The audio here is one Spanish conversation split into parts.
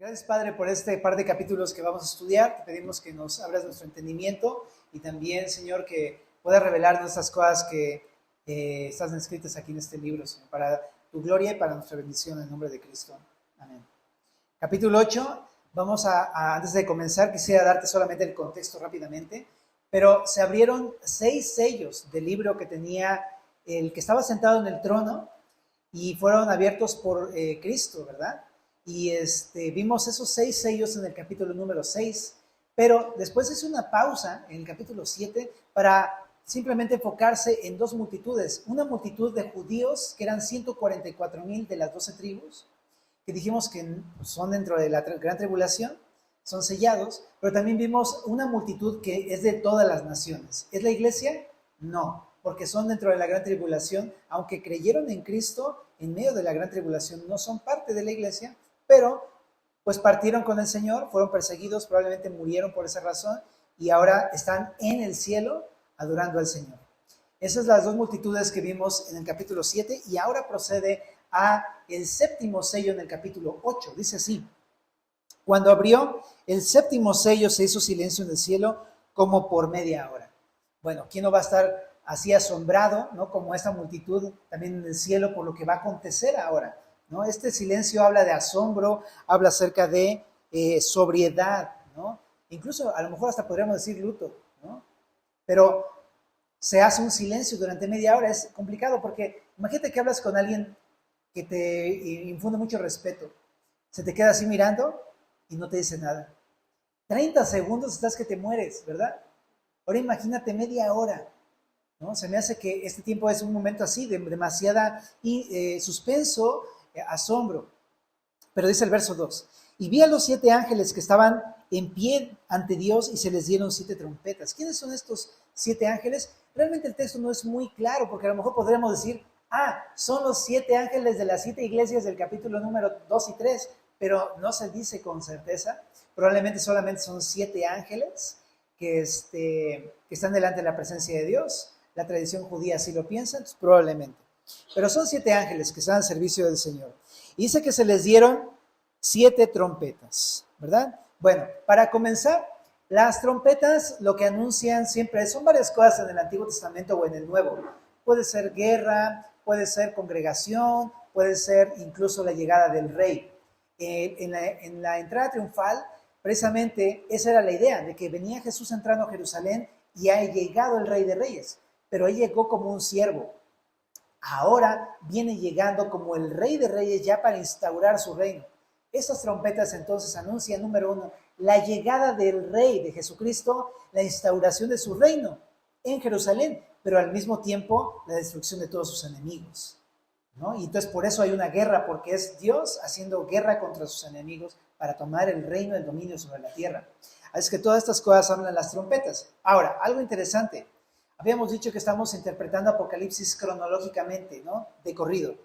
Gracias, Padre, por este par de capítulos que vamos a estudiar. Te pedimos que nos abras nuestro entendimiento y también, Señor, que puedas revelarnos estas cosas que están escritas aquí en este libro, Señor, para tu gloria y para nuestra bendición en nombre de Cristo. Amén. Capítulo 8. Antes de comenzar, quisiera darte solamente el contexto rápidamente, pero se abrieron 6 sellos del libro que tenía el que estaba sentado en el trono y fueron abiertos por Cristo, ¿verdad? Y vimos esos 6 sellos en el capítulo número 6, pero después hizo una pausa en el capítulo 7 para simplemente enfocarse en 2 multitudes. Una multitud de judíos, que eran 144,000 de las 12 tribus, que dijimos que son dentro de la gran tribulación, son sellados, pero también vimos una multitud que es de todas las naciones. ¿Es la iglesia? No, porque son dentro de la gran tribulación, aunque creyeron en Cristo en medio de la gran tribulación, no son parte de la iglesia, pero pues partieron con el Señor, fueron perseguidos, probablemente murieron por esa razón y ahora están en el cielo adorando al Señor. Esas son las 2 multitudes que vimos en el capítulo 7 y ahora procede a el 7º sello en el capítulo 8. Dice así: cuando abrió el 7º sello se hizo silencio en el cielo como por media hora. Bueno, ¿quién no va a estar así asombrado, ¿no? Como esta multitud también en el cielo por lo que va a acontecer ahora, ¿no? Este silencio habla de asombro, habla acerca de sobriedad, ¿no? Incluso a lo mejor hasta podríamos decir luto, ¿no? Pero se hace un silencio durante media hora. Es complicado porque imagínate que hablas con alguien que te infunde mucho respeto. Se te queda así mirando y no te dice nada. 30 segundos estás que te mueres, ¿verdad? Ahora imagínate media hora, ¿no? Se me hace que este tiempo es un momento así de demasiada suspenso, asombro. Pero dice el verso 2: y vi a los 7 ángeles que estaban en pie ante Dios y se les dieron 7 trompetas. ¿Quiénes son estos 7 ángeles? Realmente el texto no es muy claro, porque a lo mejor podríamos decir, son los 7 ángeles de las 7 iglesias del capítulo número 2 y 3, pero no se dice con certeza. Probablemente solamente son 7 ángeles que están delante de la presencia de Dios. La tradición judía así lo piensa, entonces probablemente. Pero son 7 ángeles que están al servicio del Señor. Y dice que se les dieron 7 trompetas, ¿verdad? Bueno, para comenzar, las trompetas lo que anuncian siempre son varias cosas en el Antiguo Testamento o en el Nuevo. Puede ser guerra, puede ser congregación, puede ser incluso la llegada del rey. En la entrada triunfal, precisamente esa era la idea, de que venía Jesús entrando a Jerusalén y ha llegado el Rey de Reyes, pero él llegó como un siervo. Ahora viene llegando como el Rey de Reyes ya para instaurar su reino. Esas trompetas entonces anuncian, número 1, la llegada del Rey de Jesucristo, la instauración de su reino en Jerusalén, pero al mismo tiempo la destrucción de todos sus enemigos, ¿no? Y entonces por eso hay una guerra, porque es Dios haciendo guerra contra sus enemigos para tomar el reino, el dominio sobre la tierra. Así que todas estas cosas hablan las trompetas. Ahora, algo interesante. Habíamos dicho que estamos interpretando Apocalipsis cronológicamente, ¿no? De corrido.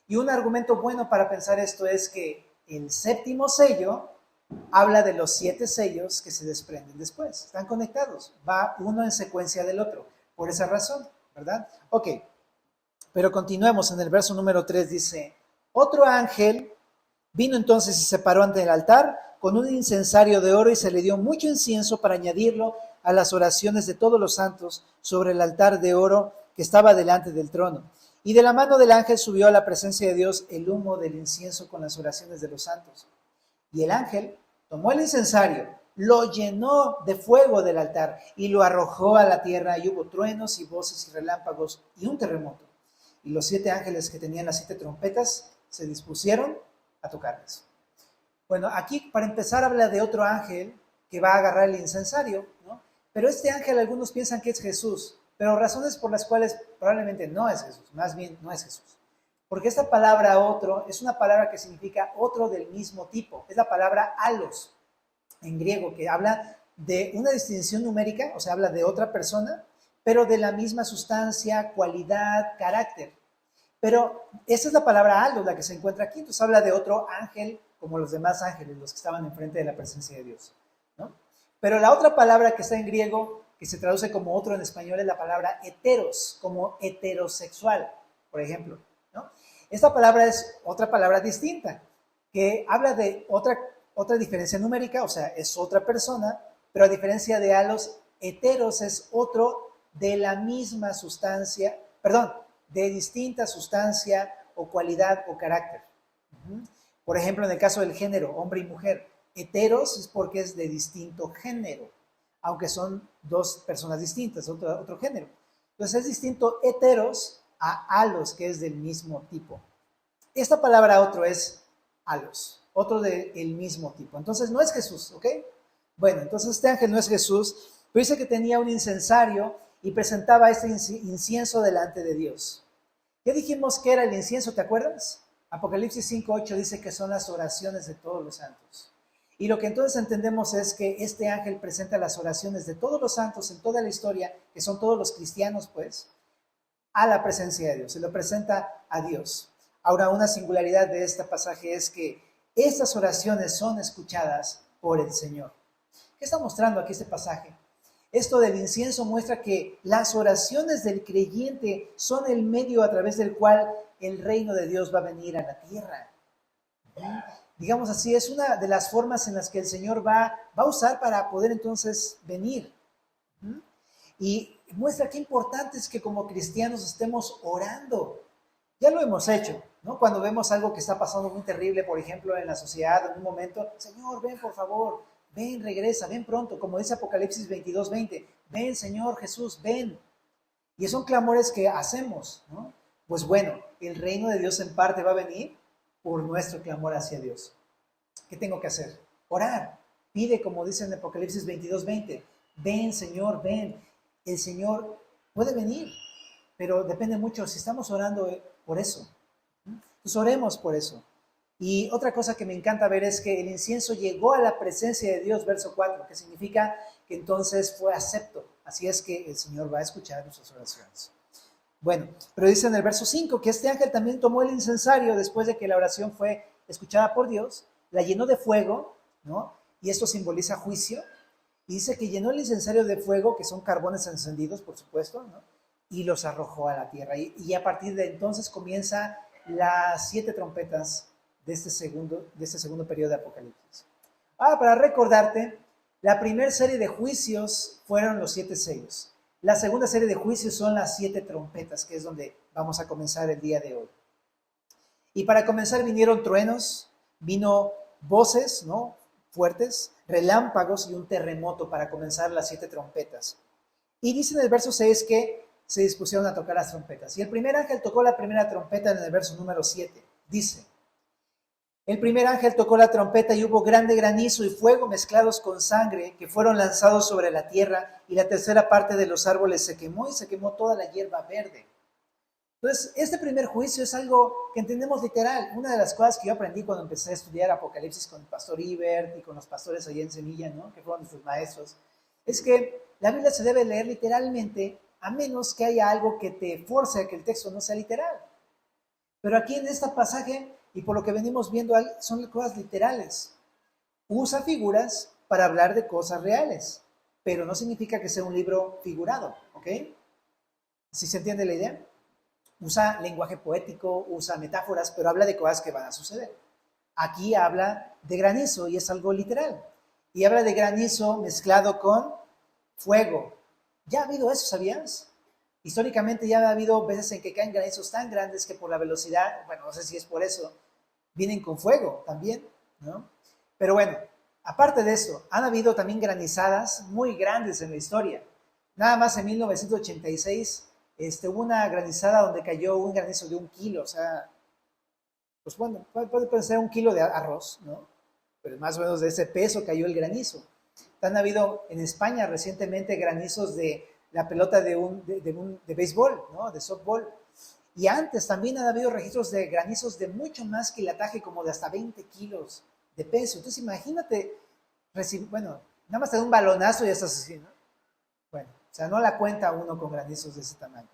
Y un argumento bueno para pensar esto es que el 7º sello habla de los 7 sellos que se desprenden después. Están conectados. Va uno en secuencia del otro. Por esa razón, ¿verdad? Ok. Pero continuemos en el verso número 3. Dice: otro ángel vino entonces y se paró ante el altar con un incensario de oro y se le dio mucho incienso para añadirlo a las oraciones de todos los santos sobre el altar de oro que estaba delante del trono. Y de la mano del ángel subió a la presencia de Dios el humo del incienso con las oraciones de los santos. Y el ángel tomó el incensario, lo llenó de fuego del altar y lo arrojó a la tierra, y hubo truenos y voces y relámpagos y un terremoto. Y los 7 ángeles que tenían las 7 trompetas se dispusieron a tocarlas. Bueno, aquí para empezar habla de otro ángel que va a agarrar el incensario, ¿no? Pero este ángel algunos piensan que es Jesús, pero razones por las cuales probablemente no es Jesús, más bien no es Jesús. Porque esta palabra otro es una palabra que significa otro del mismo tipo. Es la palabra alos en griego, que habla de una distinción numérica, o sea, habla de otra persona, pero de la misma sustancia, cualidad, carácter. Pero esa es la palabra alos, la que se encuentra aquí. Entonces habla de otro ángel, como los demás ángeles, los que estaban enfrente de la presencia de Dios, ¿no? Pero la otra palabra que está en griego, que se traduce como otro en español, es la palabra heteros, como heterosexual, por ejemplo, ¿no? Esta palabra es otra palabra distinta, que habla de otra otra diferencia numérica, o sea, es otra persona, pero a diferencia de halos, heteros es otro de la misma sustancia, perdón, de distinta sustancia o cualidad o carácter. Por ejemplo, en el caso del género, hombre y mujer, heteros es porque es de distinto género, aunque son dos personas distintas, otro género. Entonces es distinto heteros a halos, que es del mismo tipo. Esta palabra otro es halos, otro del mismo tipo. Entonces no es Jesús, ¿ok? Bueno, entonces este ángel no es Jesús, pero dice que tenía un incensario y presentaba este incienso delante de Dios. Ya dijimos que era el incienso, ¿te acuerdas? Apocalipsis 5:8 dice que son las oraciones de todos los santos. Y lo que entonces entendemos es que este ángel presenta las oraciones de todos los santos en toda la historia, que son todos los cristianos, pues, a la presencia de Dios. Se lo presenta a Dios. Ahora, una singularidad de este pasaje es que estas oraciones son escuchadas por el Señor. ¿Qué está mostrando aquí este pasaje? Esto del incienso muestra que las oraciones del creyente son el medio a través del cual el reino de Dios va a venir a la tierra. Digamos así, es una de las formas en las que el Señor va a usar para poder entonces venir. Y muestra qué importante es que como cristianos estemos orando. Ya lo hemos hecho, ¿no? Cuando vemos algo que está pasando muy terrible, por ejemplo, en la sociedad, en un momento, Señor, ven por favor, ven, regresa, ven pronto, como dice Apocalipsis 22:20, ven Señor Jesús, ven. Y son clamores que hacemos, ¿no? Pues bueno, el reino de Dios en parte va a venir por nuestro clamor hacia Dios. ¿Qué tengo que hacer? Orar. Pide, como dice en Apocalipsis 22:20, ven Señor, ven. El Señor puede venir, pero depende mucho si estamos orando por eso. Pues oremos por eso. Y otra cosa que me encanta ver es que el incienso llegó a la presencia de Dios, verso 4, que significa que entonces fue acepto. Así es que el Señor va a escuchar nuestras oraciones. Bueno, pero dice en el verso 5 que este ángel también tomó el incensario después de que la oración fue escuchada por Dios, la llenó de fuego, ¿no? Y esto simboliza juicio. Y dice que llenó el incensario de fuego, que son carbones encendidos, por supuesto, ¿no? Y los arrojó a la tierra. Y a partir de entonces comienza las 7 trompetas de este segundo periodo de Apocalipsis. Para recordarte, la primera serie de juicios fueron los 7 sellos. La segunda serie de juicios son las 7 trompetas, que es donde vamos a comenzar el día de hoy. Y para comenzar vinieron truenos, vino voces, ¿no? Fuertes, relámpagos y un terremoto para comenzar las 7 trompetas. Y dice en el verso 6 que se dispusieron a tocar las trompetas. Y el primer ángel tocó la primera trompeta en el verso número 7. Dice, el primer ángel tocó la trompeta y hubo grande granizo y fuego mezclados con sangre que fueron lanzados sobre la tierra, y la tercera parte de los árboles se quemó y se quemó toda la hierba verde. Entonces, este primer juicio es algo que entendemos literal. Una de las cosas que yo aprendí cuando empecé a estudiar Apocalipsis con el pastor Ibert y con los pastores allá en Semilla, ¿no? Que fueron nuestros maestros, es que la Biblia se debe leer literalmente, a menos que haya algo que te force a que el texto no sea literal. Pero aquí en este pasaje, y por lo que venimos viendo, son cosas literales. Usa figuras para hablar de cosas reales, pero no significa que sea un libro figurado, ¿ok? ¿Sí se entiende la idea? Usa lenguaje poético, usa metáforas, pero habla de cosas que van a suceder. Aquí habla de granizo y es algo literal. Y habla de granizo mezclado con fuego. Ya ha habido eso, ¿sabías? Históricamente ya ha habido veces en que caen granizos tan grandes que por la velocidad, bueno, no sé si es por eso, vienen con fuego también, ¿no? Pero bueno, aparte de esto, han habido también granizadas muy grandes en la historia. Nada más en 1986 hubo una granizada donde cayó un granizo de 1 kilo, o sea, pues bueno, puede pensar 1 kilo de arroz, ¿no? Pero más o menos de ese peso cayó el granizo. Han habido en España recientemente granizos de la pelota de béisbol, ¿no? De softball. Y antes también han habido registros de granizos de mucho más quilataje, como de hasta 20 kilos de peso. Entonces imagínate, bueno, nada más te da un balonazo y ya estás así, ¿no? Bueno, o sea, no la cuenta uno con granizos de ese tamaño.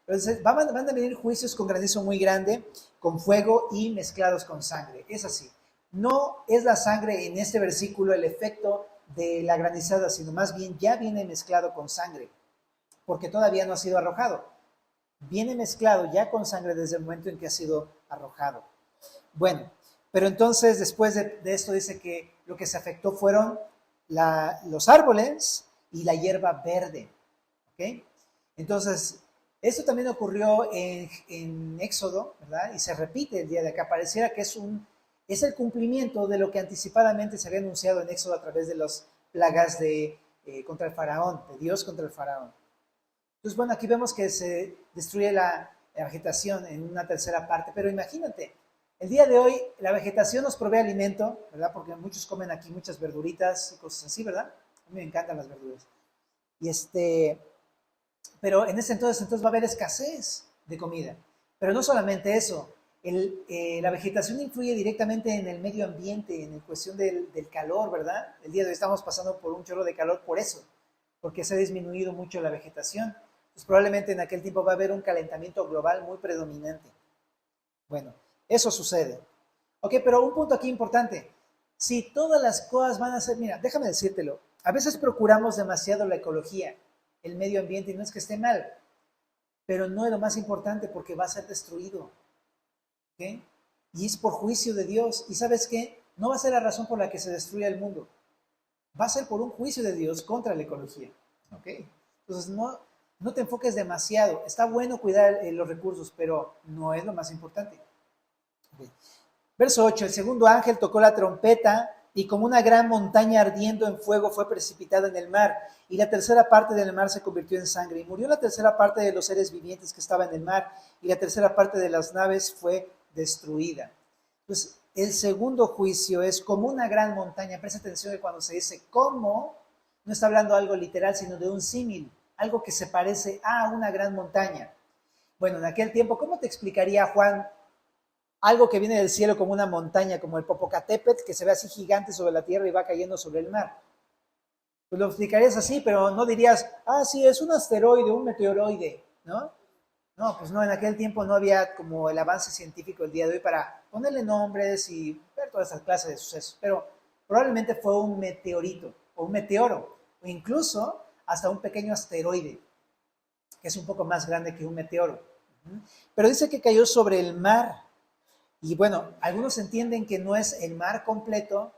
Entonces van a venir juicios con granizo muy grande, con fuego y mezclados con sangre. Es así. No es la sangre en este versículo el efecto de la granizada, sino más bien ya viene mezclado con sangre, porque todavía no ha sido arrojado. Viene mezclado ya con sangre desde el momento en que ha sido arrojado. Bueno, Pero entonces después de esto dice que lo que se afectó fueron los árboles y la hierba verde. ¿Ok? Entonces, esto también ocurrió en Éxodo, ¿verdad? Y se repite el día de acá. Pareciera que es el cumplimiento de lo que anticipadamente se había anunciado en Éxodo a través de las plagas contra el faraón, de Dios contra el faraón. Entonces, bueno, aquí vemos que se destruye la vegetación en una tercera parte, pero imagínate, el día de hoy la vegetación nos provee alimento, ¿verdad? Porque muchos comen aquí muchas verduritas y cosas así, ¿verdad? A mí me encantan las verduras. Pero en ese entonces va a haber escasez de comida. Pero no solamente eso, la vegetación influye directamente en el medio ambiente, en la cuestión del calor, ¿verdad? El día de hoy estamos pasando por un chorro de calor por eso, porque se ha disminuido mucho la vegetación. Pues probablemente en aquel tiempo va a haber un calentamiento global muy predominante. Bueno, eso sucede. Ok, pero un punto aquí importante. Si todas las cosas van a ser, mira, déjame decírtelo, a veces procuramos demasiado la ecología, el medio ambiente, y no es que esté mal, pero no es lo más importante porque va a ser destruido. ¿Ok? Y es por juicio de Dios. ¿Y sabes qué? No va a ser la razón por la que se destruya el mundo. Va a ser por un juicio de Dios contra la ecología. ¿Ok? Entonces no te enfoques demasiado. Está bueno cuidar los recursos, pero no es lo más importante. Okay. Verso 8. El segundo ángel tocó la trompeta y como una gran montaña ardiendo en fuego fue precipitada en el mar, y la tercera parte del mar se convirtió en sangre, y murió la tercera parte de los seres vivientes que estaban en el mar, y la tercera parte de las naves fue destruida. Pues el segundo juicio es como una gran montaña. Presta atención que cuando se dice como, no está hablando algo literal, sino de un símil, algo que se parece a una gran montaña. Bueno, en aquel tiempo, ¿cómo te explicaría Juan algo que viene del cielo como una montaña, como el Popocatépetl, que se ve así gigante sobre la tierra y va cayendo sobre el mar? Pues lo explicarías así, pero no dirías, sí, es un asteroide, un meteoroide, ¿no? No, pues no, en aquel tiempo no había como el avance científico el día de hoy para ponerle nombres y ver todas esas clases de sucesos, pero probablemente fue un meteorito, o un meteoro, o incluso hasta un pequeño asteroide, que es un poco más grande que un meteoro. Pero dice que cayó sobre el mar. Y bueno, algunos entienden que no es el mar completo,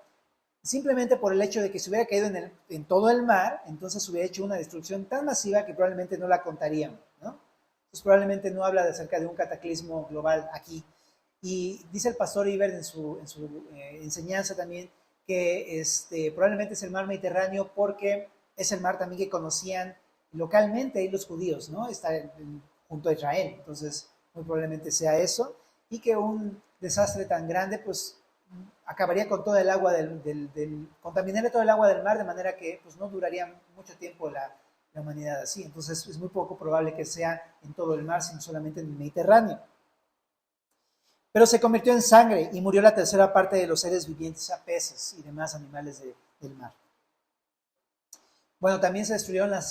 simplemente por el hecho de que se hubiera caído en todo el mar, entonces hubiera hecho una destrucción tan masiva que probablemente no la contarían, ¿no? Entonces probablemente no habla acerca de un cataclismo global aquí. Y dice el pastor Iber en su enseñanza también que probablemente es el mar Mediterráneo porque es el mar también que conocían localmente ahí los judíos, ¿no? Está junto a Israel, entonces muy probablemente sea eso, y que un desastre tan grande pues acabaría con todo el agua contaminaría todo el agua del mar de manera que pues no duraría mucho tiempo la humanidad así. Entonces es muy poco probable que sea en todo el mar, sino solamente en el Mediterráneo. Pero se convirtió en sangre y murió la tercera parte de los seres vivientes, a peces y demás animales del mar. Bueno, también se destruyeron la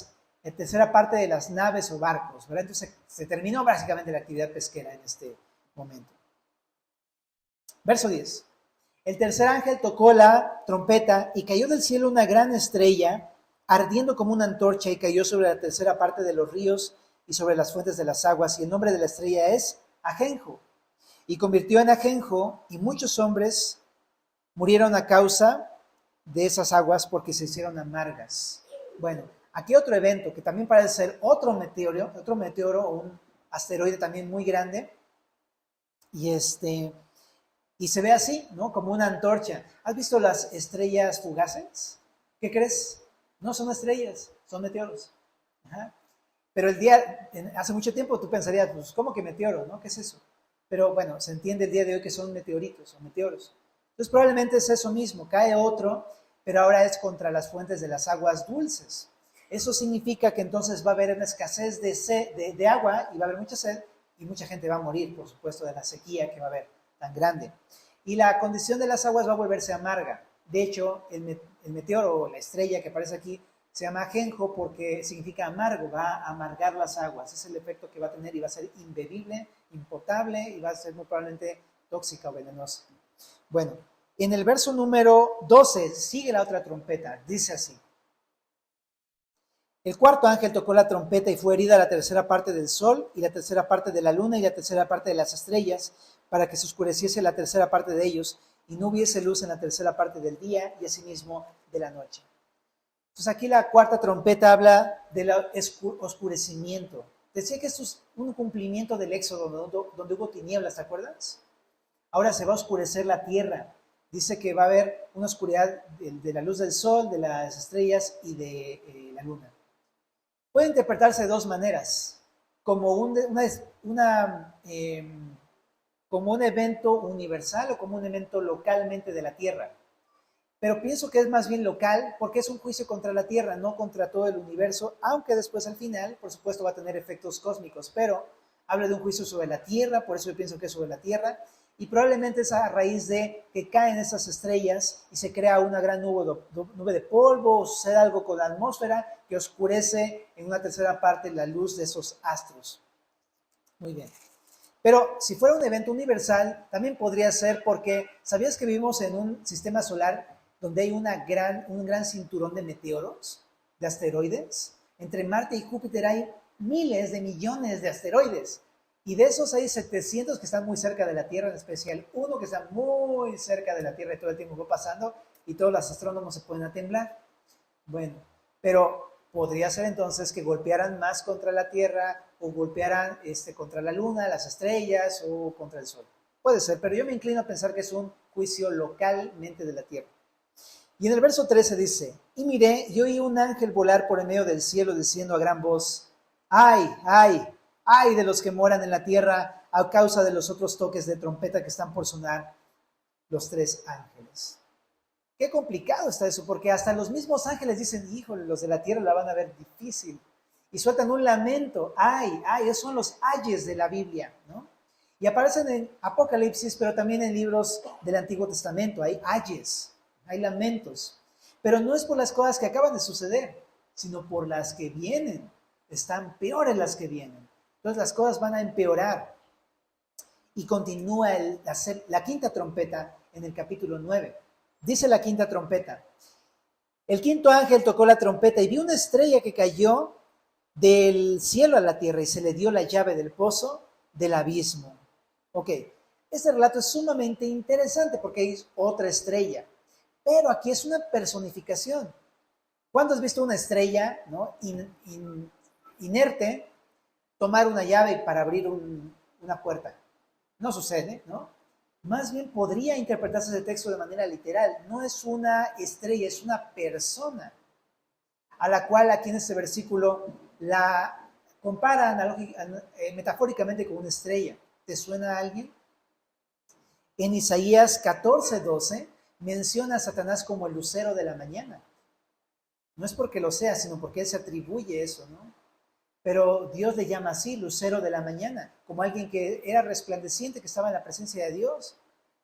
tercera parte de las naves o barcos, ¿verdad? Entonces se terminó básicamente la actividad pesquera en este momento. Verso 10. El tercer ángel tocó la trompeta y cayó del cielo una gran estrella, ardiendo como una antorcha, y cayó sobre la tercera parte de los ríos y sobre las fuentes de las aguas, y el nombre de la estrella es Ajenjo. Y convirtió en Ajenjo, y muchos hombres murieron a causa de esas aguas porque se hicieron amargas. Bueno, aquí otro evento que también parece ser otro meteoro o un asteroide también muy grande, y se ve así, ¿no? Como una antorcha. ¿Has visto las estrellas fugaces? ¿Qué crees? No son estrellas, son meteoros. Ajá. Pero hace mucho tiempo tú pensarías, pues, ¿cómo que meteoro, no? ¿Qué es eso? Pero bueno, se entiende el día de hoy que son meteoritos o meteoros. Entonces probablemente es eso mismo, cae otro, pero ahora es contra las fuentes de las aguas dulces. Eso significa que entonces va a haber una escasez de agua y va a haber mucha sed y mucha gente va a morir, por supuesto, de la sequía que va a haber tan grande. Y la condición de las aguas va a volverse amarga. De hecho, el meteoro o la estrella que aparece aquí se llama Ajenjo porque significa amargo, va a amargar las aguas. Es el efecto que va a tener y va a ser imbebible, impotable y va a ser muy probablemente tóxica o venenosa. Bueno, en el verso número 12 sigue la otra trompeta, dice así. El cuarto ángel tocó la trompeta y fue herida la tercera parte del sol y la tercera parte de la luna y la tercera parte de las estrellas, para que se oscureciese la tercera parte de ellos, y no hubiese luz en la tercera parte del día y asimismo de la noche. Entonces aquí la cuarta trompeta habla del oscurecimiento. Decía que esto es un cumplimiento del Éxodo, donde hubo tinieblas, ¿te acuerdas? Ahora se va a oscurecer la tierra. Dice que va a haber una oscuridad de la luz del sol, de las estrellas y de la luna. Puede interpretarse de dos maneras, como como un evento universal o como un evento localmente de la tierra. Pero pienso que es más bien local porque es un juicio contra la tierra, no contra todo el universo, aunque después al final, por supuesto, va a tener efectos cósmicos, pero habla de un juicio sobre la tierra, por eso yo pienso que es sobre la tierra, y probablemente es a raíz de que caen esas estrellas y se crea una gran nube de polvo, o sucede algo con la atmósfera que oscurece en una tercera parte la luz de esos astros. Muy bien. Pero si fuera un evento universal, también podría ser porque, ¿sabías que vivimos en un sistema solar donde hay un gran cinturón de meteoros, de asteroides? Entre Marte y Júpiter hay miles de millones de asteroides. Y de esos hay 700 que están muy cerca de la Tierra, en especial uno que está muy cerca de la Tierra y todo el tiempo va pasando y todos los astrónomos se ponen a temblar. Bueno, pero podría ser entonces que golpearan más contra la Tierra o golpearan contra la Luna, las estrellas o contra el Sol. Puede ser, pero yo me inclino a pensar que es un juicio localmente de la Tierra. Y en el verso 13 dice, y miré, y oí un ángel volar por en medio del cielo diciendo a gran voz, ¡ay, ay! ¡Ay de los que moran en la tierra a causa de los otros toques de trompeta que están por sonar los tres ángeles! Qué complicado está eso, porque hasta los mismos ángeles dicen, híjole, los de la tierra la van a ver difícil. Y sueltan un lamento, ¡ay, ay! Esos son los ayes de la Biblia, ¿no? Y aparecen en Apocalipsis, pero también en libros del Antiguo Testamento. Hay ayes, hay lamentos. Pero no es por las cosas que acaban de suceder, sino por las que vienen. Están peores las que vienen. Entonces las cosas van a empeorar. Y continúa la quinta trompeta en el capítulo 9. Dice la quinta trompeta. El quinto ángel tocó la trompeta y vi una estrella que cayó del cielo a la tierra y se le dio la llave del pozo del abismo. Ok, este relato es sumamente interesante porque hay otra estrella. Pero aquí es una personificación. ¿Cuándo has visto una estrella, ¿no? Inerte tomar una llave para abrir una puerta? No sucede, ¿no? Más bien podría interpretarse ese texto de manera literal. No es una estrella, es una persona, a la cual aquí en este versículo la compara metafóricamente con una estrella. ¿Te suena a alguien? En Isaías 14:12 menciona a Satanás como el lucero de la mañana. No es porque lo sea, sino porque él se atribuye eso, ¿no? Pero Dios le llama así, lucero de la mañana, como alguien que era resplandeciente, que estaba en la presencia de Dios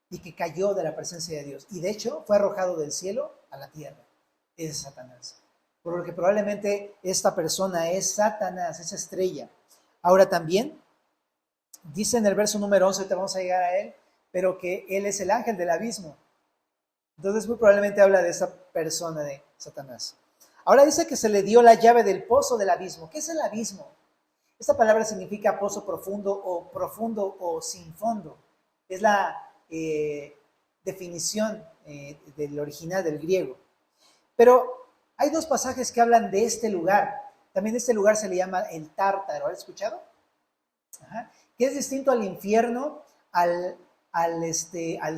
y que cayó de la presencia de Dios. Y de hecho fue arrojado del cielo a la tierra. Es Satanás. Por lo que probablemente esta persona es Satanás, esa estrella. Ahora también, dice en el verso número 11, te vamos a llegar a él, pero que él es el ángel del abismo. Entonces muy probablemente habla de esa persona de Satanás. Ahora dice que se le dio la llave del pozo del abismo. ¿Qué es el abismo? Esta palabra significa pozo profundo o sin fondo. Es la definición del original del griego. Pero hay dos pasajes que hablan de este lugar. También este lugar se le llama el Tártaro. ¿Has escuchado? Ajá. Que es distinto al infierno, al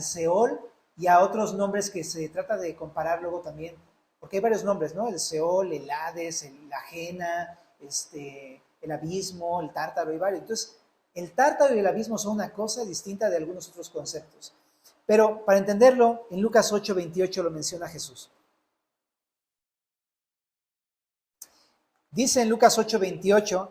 Seol y a otros nombres que se trata de comparar luego también, porque hay varios nombres, ¿no? El Seol, el Hades, la Jena, el abismo, el Tártaro y varios. Entonces, el Tártaro y el abismo son una cosa distinta de algunos otros conceptos. Pero para entenderlo, en Lucas 8:28 lo menciona Jesús. Dice en Lucas 8:28,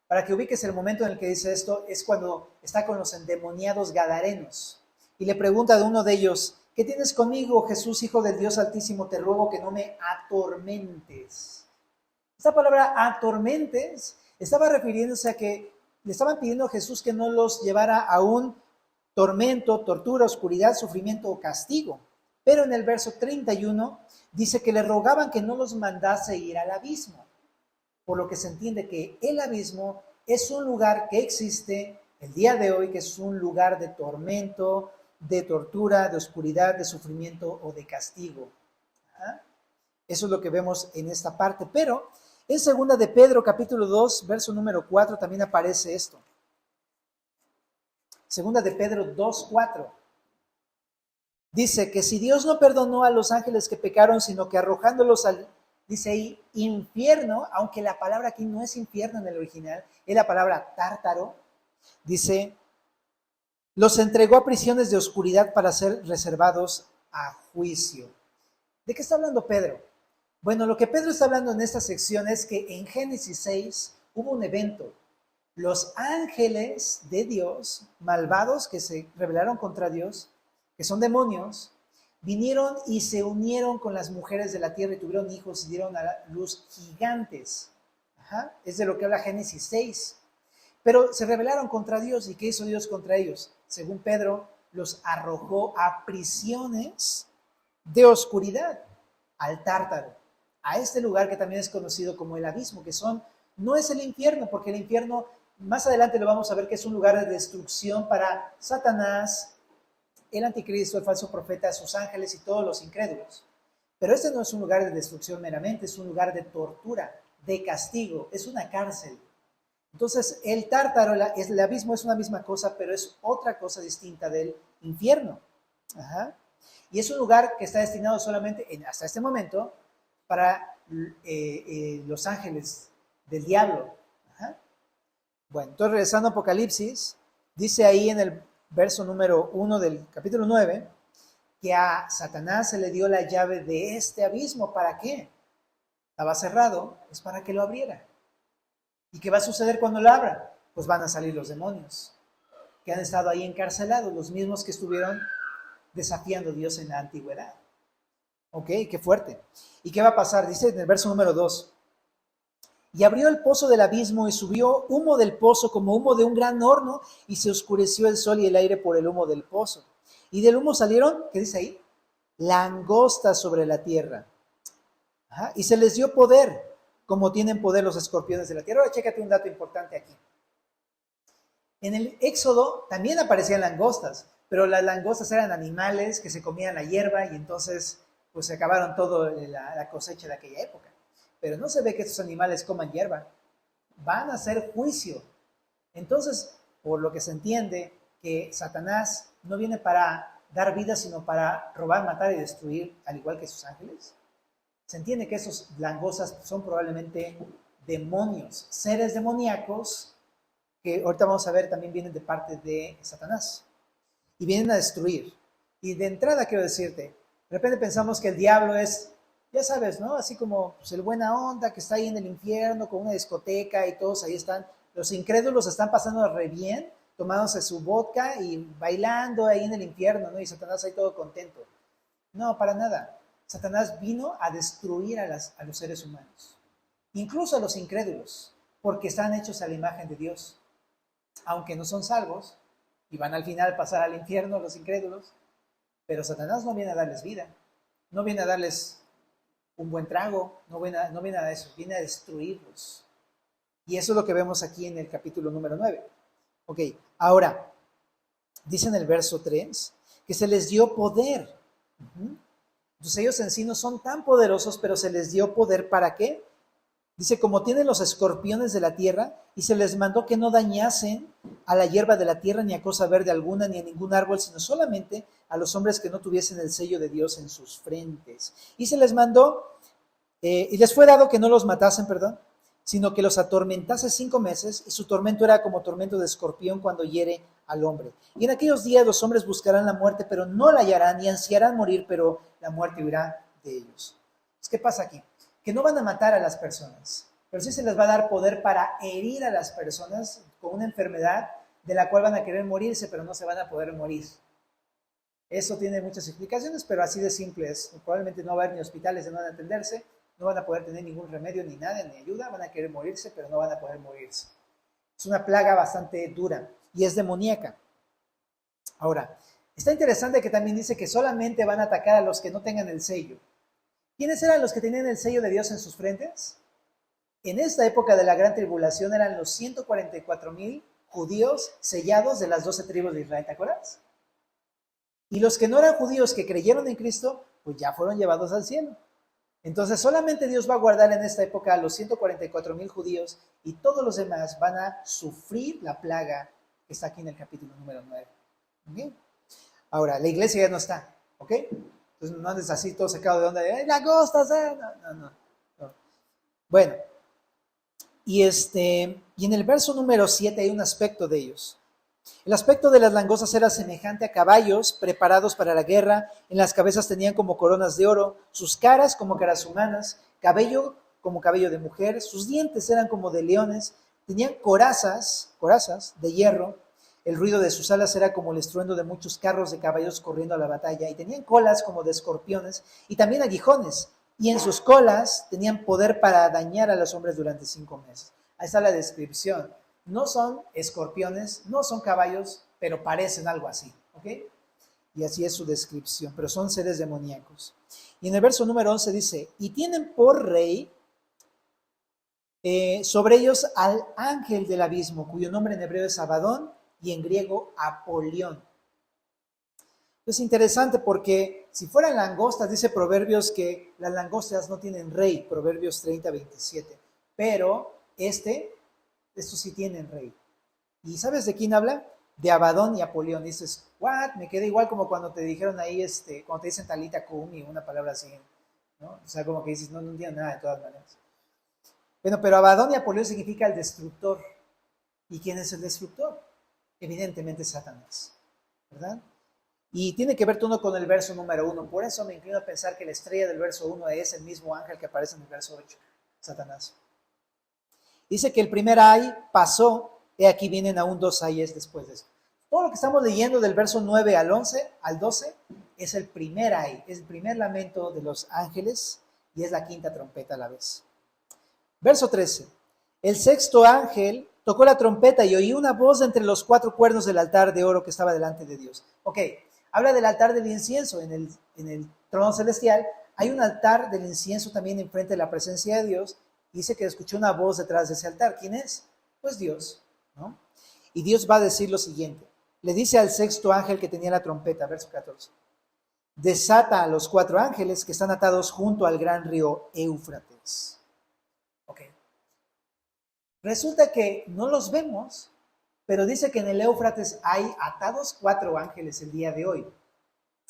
para que ubiques el momento en el que dice esto, es cuando está con los endemoniados gadarenos. Y le pregunta a uno de ellos, ¿qué tienes conmigo, Jesús, Hijo del Dios Altísimo? Te ruego que no me atormentes. Esta palabra atormentes estaba refiriéndose a que le estaban pidiendo a Jesús que no los llevara a un tormento, tortura, oscuridad, sufrimiento o castigo. Pero en el verso 31 dice que le rogaban que no los mandase ir al abismo. Por lo que se entiende que el abismo es un lugar que existe el día de hoy, que es un lugar de tormento, de tortura, de oscuridad, de sufrimiento o de castigo. ¿Ah? Eso es lo que vemos en esta parte. Pero en 2 de Pedro, capítulo 2, verso número 4, también aparece esto. 2 de Pedro 2, 4. Dice que si Dios no perdonó a los ángeles que pecaron, sino que arrojándolos al, dice ahí, infierno, aunque la palabra aquí no es infierno en el original, es la palabra tártaro, dice, los entregó a prisiones de oscuridad para ser reservados a juicio. ¿De qué está hablando Pedro? Bueno, lo que Pedro está hablando en esta sección es que en Génesis 6 hubo un evento. Los ángeles de Dios, malvados que se rebelaron contra Dios, que son demonios, vinieron y se unieron con las mujeres de la tierra y tuvieron hijos y dieron a la luz gigantes. Ajá. Es de lo que habla Génesis 6. Pero se rebelaron contra Dios. ¿Y qué hizo Dios contra ellos? Según Pedro, los arrojó a prisiones de oscuridad, al Tártaro, a este lugar que también es conocido como el abismo, que no es el infierno, porque el infierno, más adelante lo vamos a ver que es un lugar de destrucción para Satanás, el anticristo, el falso profeta, sus ángeles y todos los incrédulos. Pero este no es un lugar de destrucción meramente, es un lugar de tortura, de castigo, es una cárcel. Entonces, el Tártaro, el abismo es una misma cosa, pero es otra cosa distinta del infierno. Ajá. Y es un lugar que está destinado solamente, hasta este momento, para los ángeles del diablo. Ajá. Bueno, entonces regresando a Apocalipsis, dice ahí en el verso número 1 del capítulo 9, que a Satanás se le dio la llave de este abismo. ¿Para qué? Estaba cerrado, es para que lo abriera. ¿Y qué va a suceder cuando lo abra? Pues van a salir los demonios, que han estado ahí encarcelados, los mismos que estuvieron desafiando a Dios en la antigüedad. Ok, qué fuerte. ¿Y qué va a pasar? Dice en el verso número 2, y abrió el pozo del abismo y subió humo del pozo como humo de un gran horno y se oscureció el sol y el aire por el humo del pozo. Y del humo salieron, ¿qué dice ahí? Langostas sobre la tierra. Ajá. Y se les dio poder, como tienen poder los escorpiones de la tierra. Ahora chécate un dato importante aquí. En el Éxodo también aparecían langostas, pero las langostas eran animales que se comían la hierba y entonces pues se acabaron toda la cosecha de aquella época. Pero no se ve que estos animales coman hierba. Van a hacer juicio. Entonces, por lo que se entiende, que Satanás no viene para dar vida, sino para robar, matar y destruir, al igual que sus ángeles. Se entiende que esos langostas son probablemente demonios, seres demoníacos, que ahorita vamos a ver también vienen de parte de Satanás. Y vienen a destruir. Y de entrada quiero decirte, de repente pensamos que el diablo es, ya sabes, ¿no? Así como pues, el buena onda que está ahí en el infierno con una discoteca y todos ahí están. Los incrédulos están pasando re bien, tomándose su vodka y bailando ahí en el infierno, ¿no? Y Satanás ahí todo contento. No, para nada. Satanás vino a destruir a los seres humanos, incluso a los incrédulos, porque están hechos a la imagen de Dios. Aunque no son salvos y van al final a pasar al infierno los incrédulos, pero Satanás no viene a darles vida, no viene a darles un buen trago, no viene a eso, viene a destruirlos. Y eso es lo que vemos aquí en el capítulo número 9. Ok, ahora, dice en el verso 3 que se les dio poder. Entonces ellos en sí no son tan poderosos, pero se les dio poder ¿para qué? Dice, como tienen los escorpiones de la tierra, y se les mandó que no dañasen a la hierba de la tierra, ni a cosa verde alguna, ni a ningún árbol, sino solamente a los hombres que no tuviesen el sello de Dios en sus frentes. Y se les mandó, y les fue dado que no los matasen, sino que los atormentase 5 meses, y su tormento era como tormento de escorpión cuando hiere al hombre. Y en aquellos días los hombres buscarán la muerte, pero no la hallarán, y ansiarán morir, pero la muerte huirá de ellos. ¿Qué pasa aquí? Que no van a matar a las personas, pero sí se les va a dar poder para herir a las personas con una enfermedad de la cual van a querer morirse, pero no se van a poder morir. Eso tiene muchas explicaciones, pero así de simple es. Probablemente no va a haber ni hospitales de no van a atenderse, no van a poder tener ningún remedio ni nada, ni ayuda, van a querer morirse, pero no van a poder morirse. Es una plaga bastante dura y es demoníaca. Ahora, está interesante que también dice que solamente van a atacar a los que no tengan el sello. ¿Quiénes eran los que tenían el sello de Dios en sus frentes? En esta época de la gran tribulación eran los 144,000 judíos sellados de las 12 tribus de Israel, ¿te acuerdas? Y los que no eran judíos que creyeron en Cristo, pues ya fueron llevados al cielo. Entonces solamente Dios va a guardar en esta época a los 144,000 judíos y todos los demás van a sufrir la plaga que está aquí en el capítulo número 9. ¿Okay? Ahora, la iglesia ya no está, ¿ok? Entonces no andes así todo sacado de onda de langostas, no. Bueno, y en el verso número 7 hay un aspecto de ellos. El aspecto de las langostas era semejante a caballos preparados para la guerra. En las cabezas tenían como coronas de oro, sus caras como caras humanas, cabello como cabello de mujer, sus dientes eran como de leones, tenían corazas de hierro, el ruido de sus alas era como el estruendo de muchos carros de caballos corriendo a la batalla, y tenían colas como de escorpiones y también aguijones, y en sus colas tenían poder para dañar a los hombres durante 5 meses. Ahí está la descripción. No son escorpiones, no son caballos, pero parecen algo así, ¿ok? Y así es su descripción, pero son seres demoníacos. Y en el verso número 11 dice, y tienen por rey sobre ellos al ángel del abismo, cuyo nombre en hebreo es Abadón y en griego Apolión. Es interesante porque si fueran langostas, dice Proverbios que las langostas no tienen rey, Proverbios 30:27, pero estos sí tienen rey. ¿Y sabes de quién habla? De Abadón y Apolión. Dices, ¿what? Me queda igual como cuando te dijeron ahí, cuando te dicen talita kumi, una palabra así, ¿no? O sea, como que dices, no entiendo nada de todas maneras. Bueno, pero Abadón y Apolión significa el destructor. ¿Y quién es el destructor? Evidentemente Satanás, ¿verdad? Y tiene que ver todo con el verso número 1. Por eso me inclino a pensar que la estrella del verso 1 es el mismo ángel que aparece en el verso 8, Satanás. Dice que el primer ay pasó, y aquí vienen aún 2 ayes después de eso. Todo lo que estamos leyendo del verso 9 al 12, es el primer ay, es el primer lamento de los ángeles y es la quinta trompeta a la vez. Verso 13. El sexto ángel tocó la trompeta y oí una voz entre los 4 cuernos del altar de oro que estaba delante de Dios. Ok, habla del altar del incienso. En el trono celestial hay un altar del incienso también enfrente de la presencia de Dios. Dice que escuchó una voz detrás de ese altar. ¿Quién es? Pues Dios, ¿no? Y Dios va a decir lo siguiente. Le dice al sexto ángel que tenía la trompeta, verso 14. Desata a los 4 ángeles que están atados junto al gran río Éufrates. Ok. Resulta que no los vemos, pero dice que en el Éufrates hay atados 4 ángeles el día de hoy.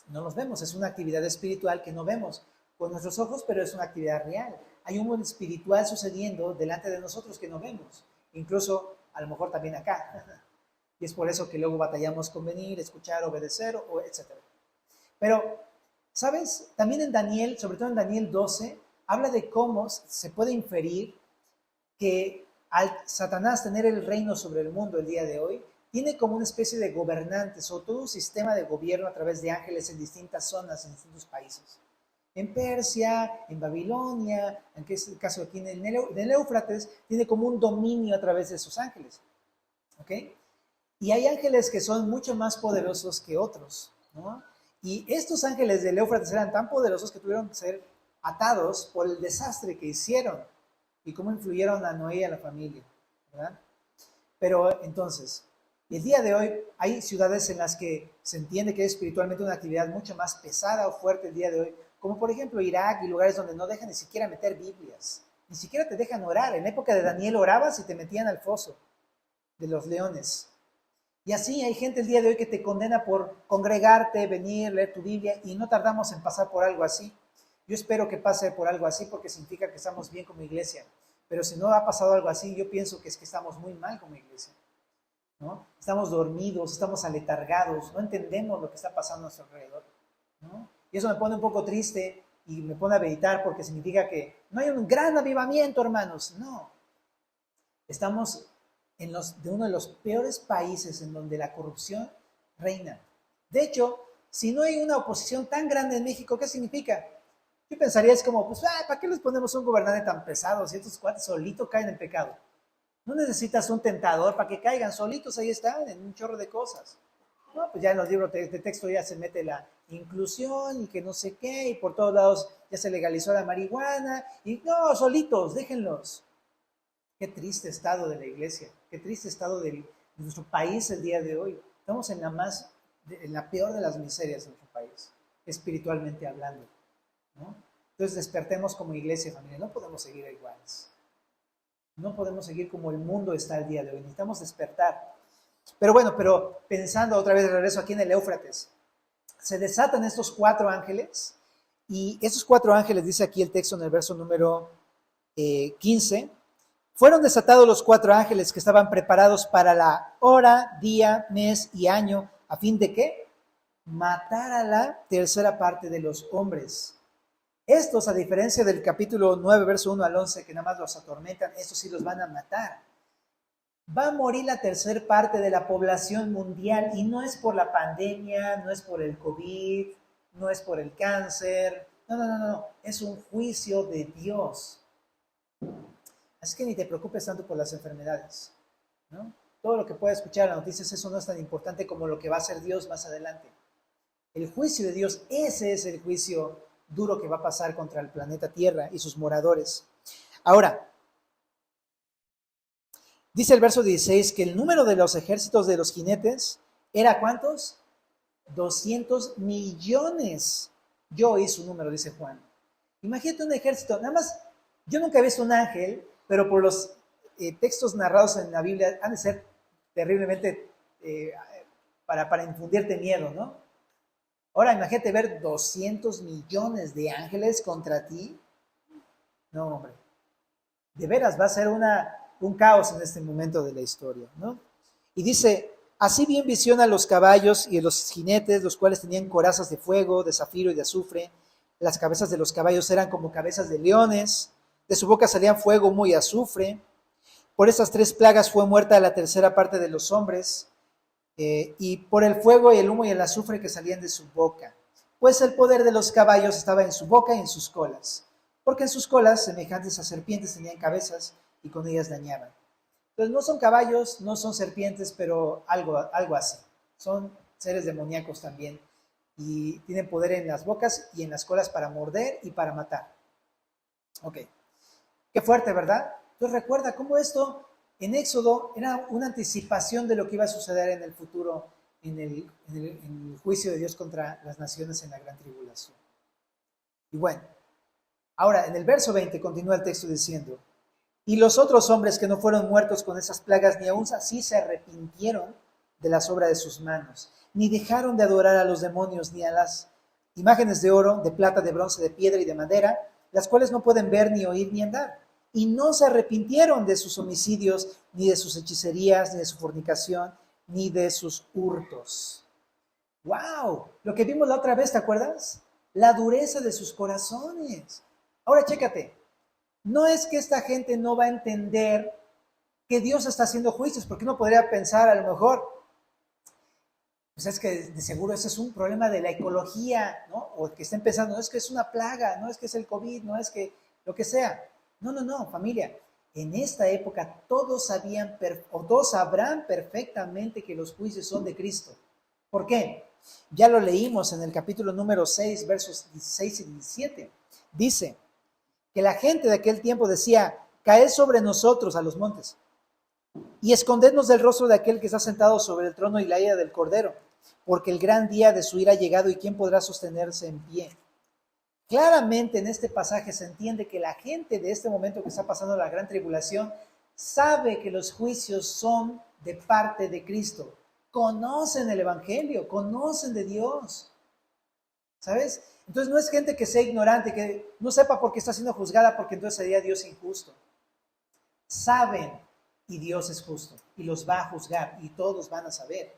No los vemos, es una actividad espiritual que no vemos con nuestros ojos, pero es una actividad real. Hay un mundo espiritual sucediendo delante de nosotros que no vemos, incluso a lo mejor también acá. Y es por eso que luego batallamos con venir, escuchar, obedecer, etc. Pero, ¿sabes? También en Daniel, sobre todo en Daniel 12, habla de cómo se puede inferir que al Satanás tener el reino sobre el mundo el día de hoy, tiene como una especie de gobernantes o todo un sistema de gobierno a través de ángeles en distintas zonas, en distintos países. En Persia, en Babilonia, en que es el caso aquí en el Éufrates, tiene como un dominio a través de esos ángeles. ¿Ok? Y hay ángeles que son mucho más poderosos que otros, ¿no? Y estos ángeles del Éufrates eran tan poderosos que tuvieron que ser atados por el desastre que hicieron y cómo influyeron a Noé y a la familia, ¿verdad? Pero entonces, el día de hoy hay ciudades en las que se entiende que es espiritualmente una actividad mucho más pesada o fuerte el día de hoy, como por ejemplo Irak y lugares donde no dejan ni siquiera meter Biblias, ni siquiera te dejan orar. En la época de Daniel orabas y te metían al foso de los leones. Y así hay gente el día de hoy que te condena por congregarte, venir, leer tu Biblia, y no tardamos en pasar por algo así. Yo espero que pase por algo así porque significa que estamos bien como iglesia. Pero si no ha pasado algo así, yo pienso que es que estamos muy mal como iglesia, ¿no? Estamos dormidos, estamos aletargados, no entendemos lo que está pasando a nuestro alrededor, ¿no? Y eso me pone un poco triste y me pone a meditar porque significa que no hay un gran avivamiento, hermanos. No. Estamos de uno de los peores países en donde la corrupción reina. De hecho, si no hay una oposición tan grande en México, ¿qué significa? Yo pensaría es como, pues, ¿para qué les ponemos un gobernante tan pesado si estos cuates solitos caen en pecado? No necesitas un tentador para que caigan solitos, ahí están, en un chorro de cosas. No, pues ya en los libros de texto ya se mete la inclusión y que no sé qué, y por todos lados ya se legalizó la marihuana, y no, solitos, déjenlos. Qué triste estado de la iglesia, qué triste estado de nuestro país el día de hoy. Estamos en la más en la peor de las miserias de nuestro país, espiritualmente hablando, ¿no? Entonces despertemos como iglesia y familia, no podemos seguir iguales. No podemos seguir como el mundo está el día de hoy, necesitamos despertar. Pero bueno, pensando otra vez de regreso aquí en el Éufrates, se desatan estos 4 ángeles, y esos 4 ángeles, dice aquí el texto en el verso número 15, fueron desatados los 4 ángeles que estaban preparados para la hora, día, mes y año, a fin de ¿qué? Matar a la tercera parte de los hombres. Estos, a diferencia del capítulo 9, verso 1 al 11, que nada más los atormentan, estos sí los van a matar. Va a morir la tercera parte de la población mundial, y no es por la pandemia, no es por el COVID, no es por el cáncer, no, es un juicio de Dios. Así que ni te preocupes tanto por las enfermedades, ¿no? Todo lo que puedas escuchar en las noticias, eso no es tan importante como lo que va a hacer Dios más adelante. El juicio de Dios, ese es el juicio duro que va a pasar contra el planeta Tierra y sus moradores. Ahora, dice el verso 16 que el número de los ejércitos de los jinetes era ¿cuántos? 200 millones. Yo oí su número, dice Juan. Imagínate un ejército, nada más, yo nunca he visto un ángel, pero por los textos narrados en la Biblia han de ser terriblemente para infundirte miedo, ¿no? Ahora imagínate ver 200 millones de ángeles contra ti. No, hombre. De veras va a ser un caos en este momento de la historia, ¿no? Y dice, así bien visiona los caballos y los jinetes, los cuales tenían corazas de fuego, de zafiro y de azufre. Las cabezas de los caballos eran como cabezas de leones. De su boca salían fuego, humo y azufre. Por estas 3 plagas fue muerta la tercera parte de los hombres, y por el fuego y el humo y el azufre que salían de su boca. Pues el poder de los caballos estaba en su boca y en sus colas, porque en sus colas, semejantes a serpientes, tenían cabezas y con ellas dañaban. Entonces no son caballos, no son serpientes, pero algo así. Son seres demoníacos también, y tienen poder en las bocas y en las colas para morder y para matar. Ok. Qué fuerte, ¿verdad? Entonces recuerda cómo esto en Éxodo era una anticipación de lo que iba a suceder en el futuro, en el juicio de Dios contra las naciones en la gran tribulación. Y bueno, ahora en el verso 20 continúa el texto diciendo, y los otros hombres que no fueron muertos con esas plagas, ni aún así se arrepintieron de las obras de sus manos, ni dejaron de adorar a los demonios, ni a las imágenes de oro, de plata, de bronce, de piedra y de madera, las cuales no pueden ver, ni oír, ni andar. Y no se arrepintieron de sus homicidios, ni de sus hechicerías, ni de su fornicación, ni de sus hurtos. ¡Wow! Lo que vimos la otra vez, ¿te acuerdas? La dureza de sus corazones. Ahora chécate, no es que esta gente no va a entender que Dios está haciendo juicios, porque uno podría pensar a lo mejor, pues es que de seguro ese es un problema de la ecología, ¿no? O que estén pensando, no es que es una plaga, no es que es el COVID, no es que lo que sea. No, familia. En esta época todos sabían o todos sabrán perfectamente que los juicios son de Cristo. ¿Por qué? Ya lo leímos en el capítulo número 6, versos 16 y 17. Dice que la gente de aquel tiempo decía, caed sobre nosotros a los montes y escondednos del rostro de aquel que está sentado sobre el trono y la ira del Cordero, porque el gran día de su ira ha llegado y ¿quién podrá sostenerse en pie? Claramente en este pasaje se entiende que la gente de este momento que está pasando la gran tribulación sabe que los juicios son de parte de Cristo. Conocen el Evangelio, conocen de Dios. ¿Sabes? Entonces no es gente que sea ignorante, que no sepa por qué está siendo juzgada, porque entonces sería Dios injusto. Saben y Dios es justo y los va a juzgar y todos van a saber.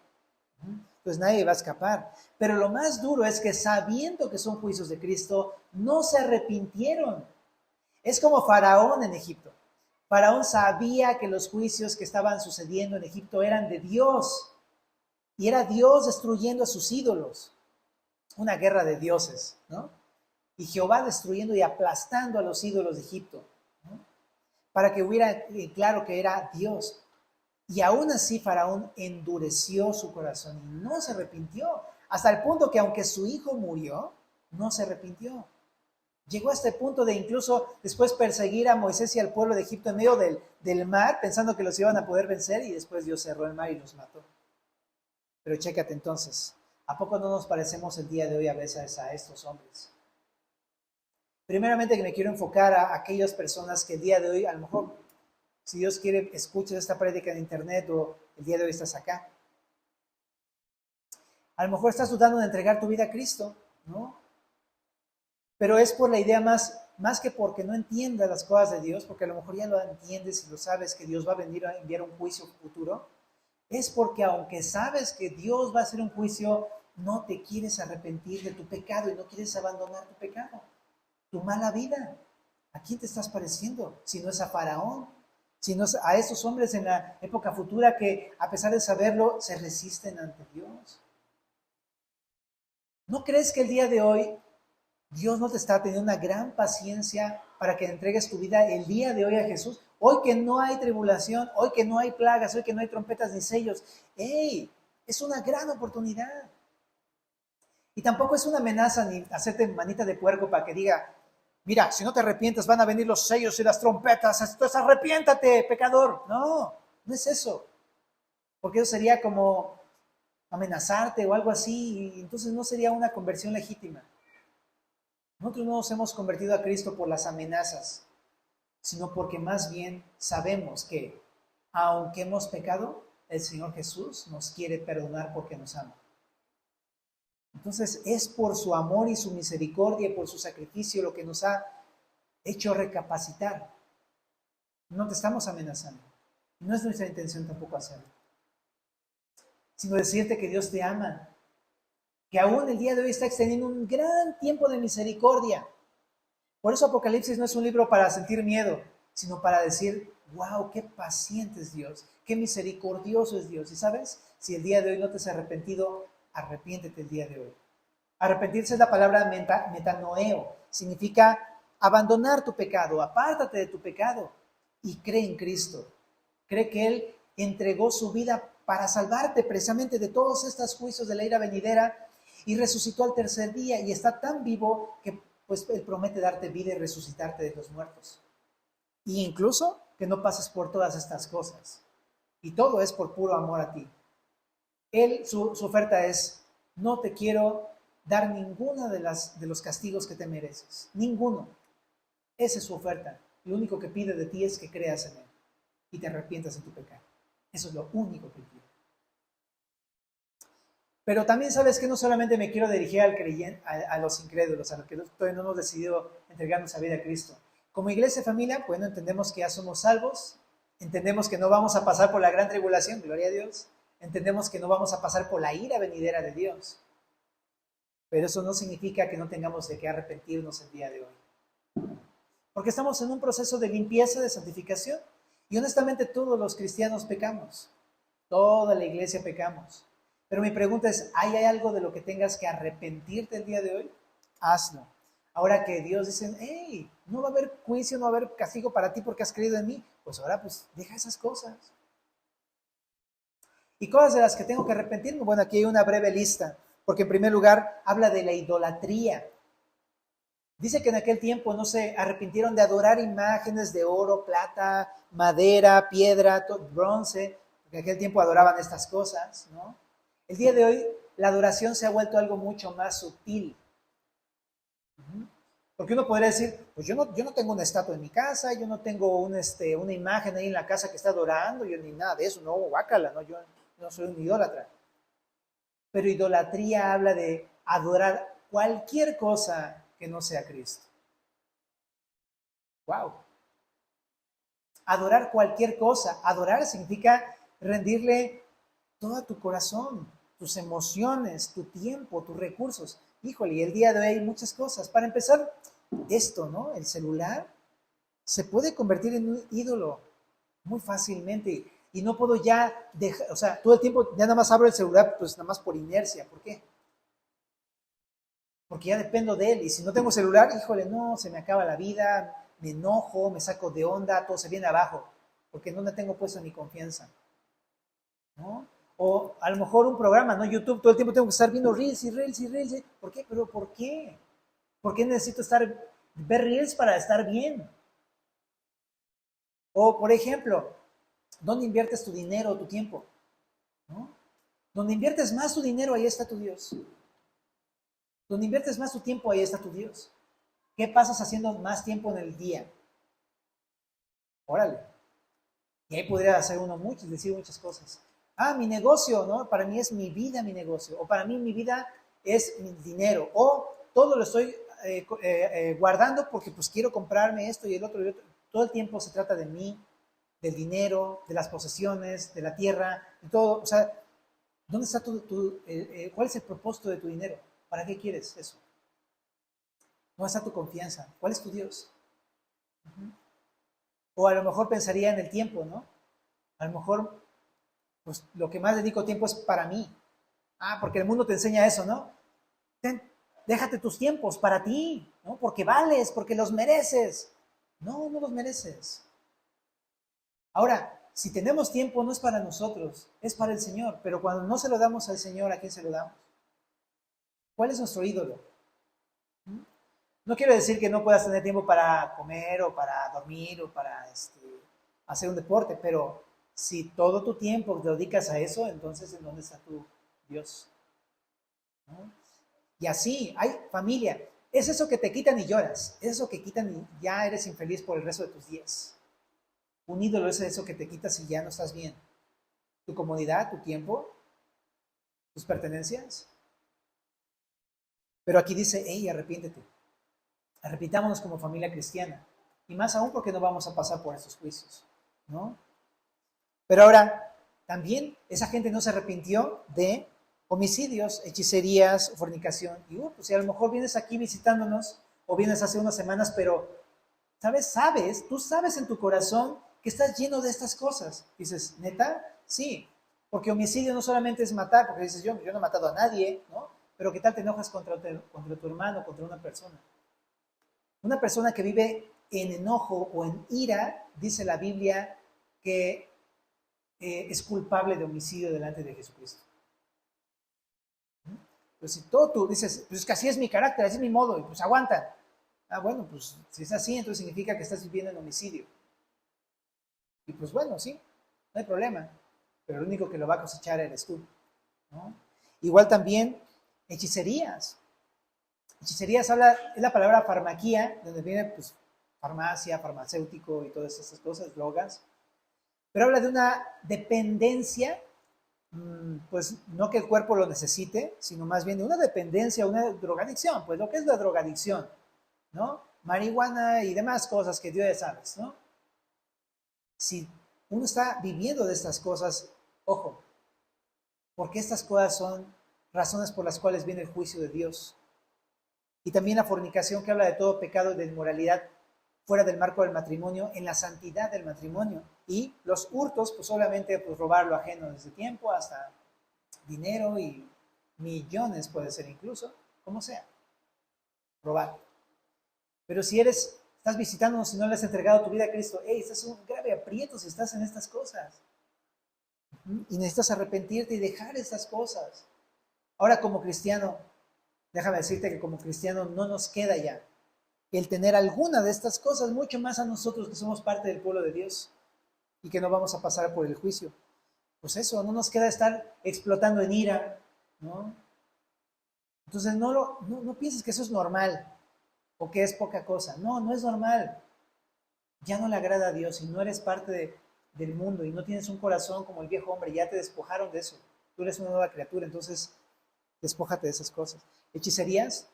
Pues nadie va a escapar. Pero lo más duro es que sabiendo que son juicios de Cristo, no se arrepintieron. Es como Faraón en Egipto. Faraón sabía que los juicios que estaban sucediendo en Egipto eran de Dios. Y era Dios destruyendo a sus ídolos. Una guerra de dioses, ¿no? Y Jehová destruyendo y aplastando a los ídolos de Egipto, ¿no? Para que hubiera claro que era Dios. Y aún así Faraón endureció su corazón y no se arrepintió, hasta el punto que aunque su hijo murió, no se arrepintió. Llegó a este punto de incluso después perseguir a Moisés y al pueblo de Egipto en medio del mar, pensando que los iban a poder vencer, y después Dios cerró el mar y los mató. Pero chécate entonces, ¿A poco no nos parecemos el día de hoy a veces a estos hombres? Primeramente que me quiero enfocar a aquellas personas que el día de hoy, a lo mejor, si Dios quiere, escuches esta prédica en internet o el día de hoy estás acá. A lo mejor estás dudando de entregar tu vida a Cristo, ¿no? Pero es por la idea más que porque no entiendas las cosas de Dios, porque a lo mejor ya lo entiendes y lo sabes que Dios va a venir a enviar un juicio futuro. Es porque aunque sabes que Dios va a hacer un juicio, no te quieres arrepentir de tu pecado y no quieres abandonar tu pecado, tu mala vida. ¿A quién te estás pareciendo? Si no es a Faraón, si no es a esos hombres en la época futura que a pesar de saberlo, se resisten ante Dios. ¿No crees que el día de hoy Dios no te está teniendo una gran paciencia para que entregues tu vida el día de hoy a Jesús? Hoy que no hay tribulación, hoy que no hay plagas, hoy que no hay trompetas ni sellos. ¡Ey! Es una gran oportunidad. Y tampoco es una amenaza ni hacerte manita de puerco para que diga, mira, si no te arrepientes van a venir los sellos y las trompetas, entonces arrepiéntate, pecador. No, no es eso. Porque eso sería como amenazarte o algo así, y entonces no sería una conversión legítima. Nosotros no nos hemos convertido a Cristo por las amenazas, sino porque más bien sabemos que, aunque hemos pecado, el Señor Jesús nos quiere perdonar porque nos ama. Entonces es por su amor y su misericordia y por su sacrificio lo que nos ha hecho recapacitar. No te estamos amenazando. No es nuestra intención tampoco hacerlo. Sino decirte que Dios te ama, que aún el día de hoy está extendiendo un gran tiempo de misericordia. Por eso Apocalipsis no es un libro para sentir miedo, sino para decir, wow, qué paciente es Dios, qué misericordioso es Dios. Y sabes, si el día de hoy no te has arrepentido, arrepiéntete el día de hoy. Arrepentirse es la palabra metanoeo, significa abandonar tu pecado, apártate de tu pecado y cree en Cristo. Cree que Él entregó su vida para salvarte precisamente de todos estos juicios de la ira venidera y resucitó al tercer día y está tan vivo que pues Él promete darte vida y resucitarte de los muertos. Y incluso que no pases por todas estas cosas. Y todo es por puro amor a ti. Él, su oferta es, no te quiero dar ninguno de los castigos que te mereces. Ninguno. Esa es su oferta. Lo único que pide de ti es que creas en Él y te arrepientas de tu pecado. Eso es lo único que pide. Pero también sabes que no solamente me quiero dirigir al creyente, a los incrédulos, a los que todavía no hemos decidido entregar nuestra vida a Cristo. Como iglesia y familia, bueno, entendemos que ya somos salvos, entendemos que no vamos a pasar por la gran tribulación, gloria a Dios, entendemos que no vamos a pasar por la ira venidera de Dios. Pero eso no significa que no tengamos de qué arrepentirnos el día de hoy. Porque estamos en un proceso de limpieza, de santificación. Y honestamente todos los cristianos pecamos. Toda la iglesia pecamos. Pero mi pregunta es, ¿hay algo de lo que tengas que arrepentirte el día de hoy? Hazlo. Ahora que Dios dice, hey, no va a haber juicio, no va a haber castigo para ti porque has creído en mí, pues ahora pues deja esas cosas. ¿Y cosas de las que tengo que arrepentirme? Bueno, aquí hay una breve lista, porque en primer lugar habla de la idolatría. Dice que en aquel tiempo no se arrepintieron de adorar imágenes de oro, plata, madera, piedra, bronce, porque en aquel tiempo adoraban estas cosas, ¿no? El día de hoy la adoración se ha vuelto algo mucho más sutil. Porque uno podría decir, pues yo no tengo una estatua en mi casa, yo no tengo una imagen ahí en la casa que está adorando, yo ni nada de eso, no, guácala, no, yo no soy un idólatra. Pero idolatría habla de adorar cualquier cosa que no sea Cristo. ¡Wow! Adorar cualquier cosa. Adorar significa rendirle todo tu corazón, tus emociones, tu tiempo, tus recursos. Híjole, y el día de hoy hay muchas cosas. Para empezar, esto, ¿no? El celular se puede convertir en un ídolo muy fácilmente. Y no puedo ya dejar, o sea, todo el tiempo ya nada más abro el celular, pues nada más por inercia. ¿Por qué? Porque ya dependo de él. Y si no tengo celular, híjole, no, se me acaba la vida, me enojo, me saco de onda, todo se viene abajo. Porque no le tengo puesto ni confianza. ¿No? O a lo mejor un programa, ¿no? YouTube, todo el tiempo tengo que estar viendo reels y reels y reels. ¿Por qué? ¿Pero por qué? ¿Por qué necesito ver reels para estar bien? O, por ejemplo, ¿dónde inviertes tu dinero o tu tiempo? ¿No? Donde inviertes más tu dinero, ahí está tu Dios. Donde inviertes más tu tiempo, ahí está tu Dios. ¿Qué pasas haciendo más tiempo en el día? Órale. Y ahí podría hacer uno mucho, decir muchas cosas. Ah, mi negocio, ¿no? Para mí es mi vida, mi negocio. O para mí mi vida es mi dinero. O todo lo estoy guardando porque pues quiero comprarme esto y el otro y el otro. Todo el tiempo se trata de mí, del dinero, de las posesiones, de la tierra, de todo. O sea, ¿dónde está cuál es el propósito de tu dinero? ¿Para qué quieres eso? ¿Dónde está tu confianza? ¿Cuál es tu Dios? O a lo mejor pensaría en el tiempo, ¿no? A lo mejor, pues lo que más dedico tiempo es para mí. Ah, porque el mundo te enseña eso, ¿no? Déjate tus tiempos para ti, ¿no? Porque vales, porque los mereces. No, no los mereces. Ahora, si tenemos tiempo no es para nosotros, es para el Señor. Pero cuando no se lo damos al Señor, ¿a quién se lo damos? ¿Cuál es nuestro ídolo? No quiero decir que no puedas tener tiempo para comer o para dormir o para hacer un deporte, pero si todo tu tiempo te dedicas a eso, entonces ¿en dónde está tu Dios? ¿No? Y así, hay familia. Es eso que te quitan y lloras. Es eso que quitan y ya eres infeliz por el resto de tus días. Un ídolo es eso que te quitas y ya no estás bien. Tu comodidad, tu tiempo, tus pertenencias. Pero aquí dice, hey, arrepiéntete. Arrepitámonos como familia cristiana. Y más aún porque no vamos a pasar por estos juicios, ¿no? Pero ahora, también esa gente no se arrepintió de homicidios, hechicerías, fornicación. Y pues si a lo mejor vienes aquí visitándonos o vienes hace unas semanas, pero tú sabes en tu corazón que estás lleno de estas cosas. Dices, ¿neta? Sí, porque homicidio no solamente es matar, porque dices, yo no he matado a nadie, ¿no? Pero ¿qué tal te enojas contra tu hermano, contra una persona? Una persona que vive en enojo o en ira, dice la Biblia, que es culpable de homicidio delante de Jesucristo. Pues si todo tú dices, pues es que así es mi carácter, así es mi modo, y pues aguanta. Ah, bueno, pues si es así, entonces significa que estás viviendo en homicidio. Y pues bueno, sí, no hay problema, pero el único que lo va a cosechar eres tú, ¿no? Igual también hechicerías. Hechicerías es la palabra farmaquía, donde viene pues farmacia, farmacéutico y todas esas cosas, drogas, pero habla de una dependencia, pues no que el cuerpo lo necesite, sino más bien de una dependencia, una drogadicción, pues lo que es la drogadicción, ¿no? Marihuana y demás cosas que Dios ya sabes, ¿no? Si uno está viviendo de estas cosas, ojo, porque estas cosas son razones por las cuales viene el juicio de Dios. Y también la fornicación, que habla de todo pecado de inmoralidad fuera del marco del matrimonio, en la santidad del matrimonio. Y los hurtos, pues obviamente pues, robar lo ajeno desde tiempo hasta dinero y millones puede ser incluso, como sea, robar. Pero si estás visitándonos y no le has entregado tu vida a Cristo, hey, estás en un grave aprieto si estás en estas cosas. Y necesitas arrepentirte y dejar estas cosas. Ahora como cristiano, déjame decirte que como cristiano no nos queda ya el tener alguna de estas cosas, mucho más a nosotros que somos parte del pueblo de Dios y que no vamos a pasar por el juicio. Pues eso, no nos queda estar explotando en ira, ¿no? Entonces no pienses que eso es normal o que es poca cosa. No, no es normal. Ya no le agrada a Dios y no eres parte del mundo y no tienes un corazón como el viejo hombre, ya te despojaron de eso. Tú eres una nueva criatura, entonces despójate de esas cosas. ¿Hechicerías?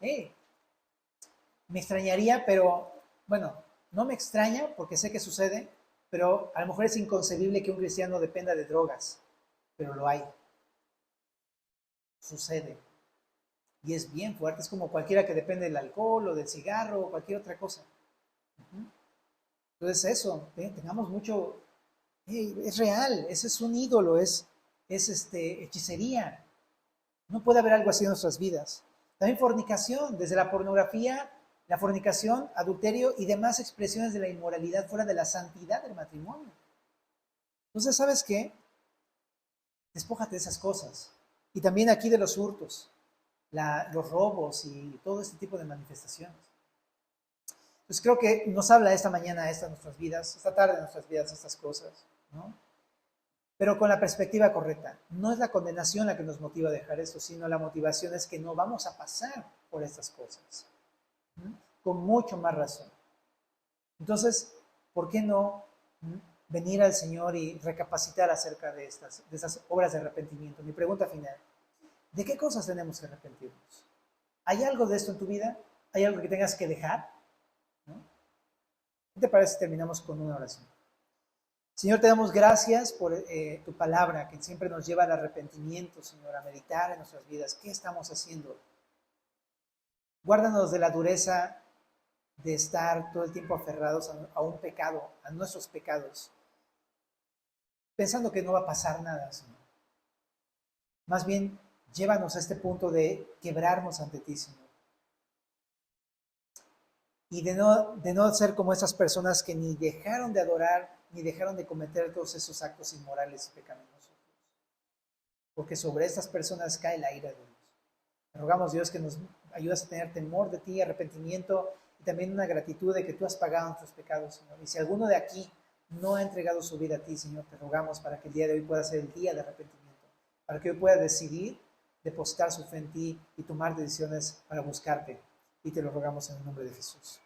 Me extrañaría, pero bueno, no me extraña porque sé que sucede, pero a lo mejor es inconcebible que un cristiano dependa de drogas, pero lo hay. Sucede. Y es bien fuerte, es como cualquiera que depende del alcohol o del cigarro o cualquier otra cosa. Entonces eso, tengamos mucho, es real, ese es un ídolo, es hechicería. No puede haber algo así en nuestras vidas. También fornicación, desde la pornografía, la fornicación, adulterio y demás expresiones de la inmoralidad fuera de la santidad del matrimonio. Entonces, ¿sabes qué? Despójate de esas cosas. Y también aquí de los hurtos, los robos y todo este tipo de manifestaciones. Entonces creo que nos habla esta mañana, nuestras vidas, esta tarde de nuestras vidas, estas cosas, ¿no? pero con la perspectiva correcta. No es la condenación la que nos motiva a dejar esto, sino la motivación es que no vamos a pasar por estas cosas. Con mucho más razón. Entonces, ¿por qué no venir al Señor y recapacitar acerca de estas obras de arrepentimiento? Mi pregunta final, ¿de qué cosas tenemos que arrepentirnos? ¿Hay algo de esto en tu vida? ¿Hay algo que tengas que dejar? ¿No? ¿Qué te parece si terminamos con una oración? Señor, te damos gracias por tu palabra que siempre nos lleva al arrepentimiento, Señor, a meditar en nuestras vidas. ¿Qué estamos haciendo? Guárdanos de la dureza de estar todo el tiempo aferrados a un pecado, a nuestros pecados, pensando que no va a pasar nada, Señor. Más bien, llévanos a este punto de quebrarnos ante ti, Señor. Y de no ser como esas personas que ni dejaron de adorar, ni dejaron de cometer todos esos actos inmorales y pecaminosos. Porque sobre estas personas cae la ira de Dios. Te rogamos, Dios, que nos ayudes a tener temor de ti, arrepentimiento y también una gratitud de que tú has pagado nuestros pecados, Señor. Y si alguno de aquí no ha entregado su vida a ti, Señor, te rogamos para que el día de hoy pueda ser el día de arrepentimiento, para que hoy pueda decidir depositar su fe en ti y tomar decisiones para buscarte. Y te lo rogamos en el nombre de Jesús.